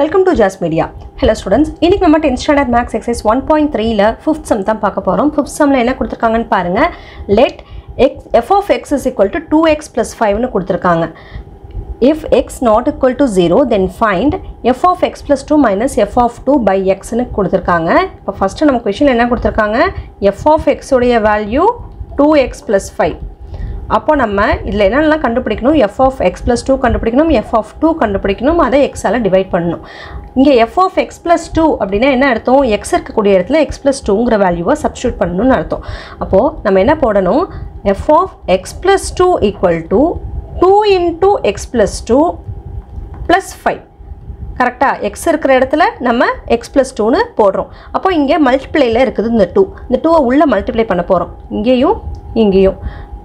Welcome to Jazz Media. Hello students. இன்னைக்கு நம்ம 10th standard maths exercise 1.3 ல 5th sum தான் பார்க்க போறோம். 5th sumல என்ன கொடுத்திருக்காங்கன்னு பாருங்க. Let f of x is equal to 2x plus 5 னு கொடுத்திருக்காங்க. If x not equal to 0 then find f of x plus 2 minus f of 2 by x னு கொடுத்திருக்காங்க. இப்போ ஃபர்ஸ்ட் நம்ம क्वेश्चन என்ன கொடுத்திருக்காங்க? f of x உடைய வேல்யூ 2x plus 5. அப்போ நம்ம இதில் என்னெல்லாம் கண்டுபிடிக்கணும் f of x plus 2 கண்டுபிடிக்கணும் f of 2 கண்டுபிடிக்கணும் அதை x ஆல் டிவைட் பண்ணணும் இங்கே f of x plus 2 அப்படின்னா என்ன அர்த்தம் x இருக்கக்கூடிய இடத்துல x plus 2ங்கிற வேல்யூவை சப்ஸ்டியூட் பண்ணணும்னு அர்த்தம் அப்போது நம்ம என்ன போடணும் f of x plus 2 equal to 2 into x plus 2 plus 5 கரெக்டாக x இருக்கிற இடத்துல நம்ம x plus 2ன்னு போடுறோம் அப்போ இங்கே மல்டிப்ளையில் இருக்குது இந்த 2வை உள்ளே மல்டிப்ளை பண்ண போகிறோம் இங்கேயும்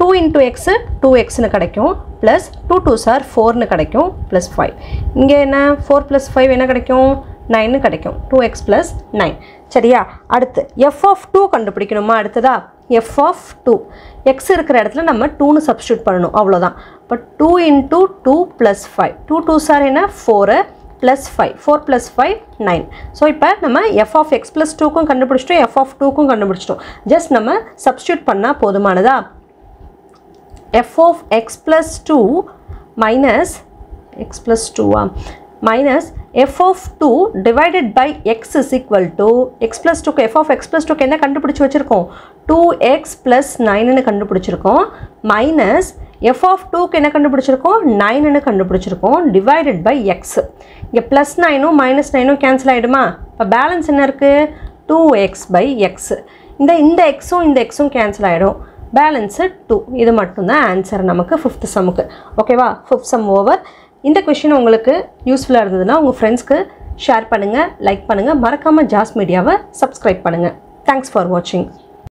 2 into x 2x னு கிடைக்கும் plus 2 2s are 4 னு கிடைக்கும் plus 5 இங்கே என்ன 4 plus 5 என்ன கிடைக்கும் 9 னு கிடைக்கும் 2x plus 9 சரியா அடுத்து f of 2 கண்டுபிடிக்கணுமா அடுத்ததா f of 2 x இருக்கிற இடத்துல நம்ம 2 னு சப்ஸ்டிட்யூட் பண்ணணும் அவ்வளவுதான் அப்ப 2 into 2 plus 5 2 2s are என்ன 4 plus 5 4 plus 5 9 so இப்போ நம்ம f of x plus 2 க்கும் கண்டுபிடிச்சிட்டோம் f of 2 க்கும் கண்டுபிடிச்சிட்டோம் just நம்ம சப்ஸ்டிட்யூட் பண்ணா போதுமானதா f of x plus 2 minus x plus 2 minus f of 2 divided by x is equal to x plus 2 f of x plus 2 என்ன கண்டுபிடிச்சு வச்சிருக்கோம் 2x plus 9 னு கண்டுபிடிச்சிருக்கோம் minus f of 2 என்ன கண்டுபிடிச்சிருக்கோம் 9 னு கண்டுபிடிச்சிருக்கோம் divided by x இங்க plus 9 உம் minus 9 உம் கேன்சல் ஆயிடுமா அப்ப பேலன்ஸ் என்ன இருக்கு 2x by x இந்த x உம் இந்த x உம் கேன்சல் ஆயிடும் balance 2 இது மட்டும் தான் ஆன்சர் நமக்கு 5th சம்முக்கு ஓகேவா 5th சம் ஓவர் இந்த क्वेश्चन உங்களுக்கு யூஸ்ஃபுல்லா இருந்ததுனா உங்க फ्रेंड्सக்கு ஷேர் பண்ணுங்க லைக் பண்ணுங்க மறக்காம ஜாஸ் மீடியாவை Subscribe பண்ணுங்க Thanks for watching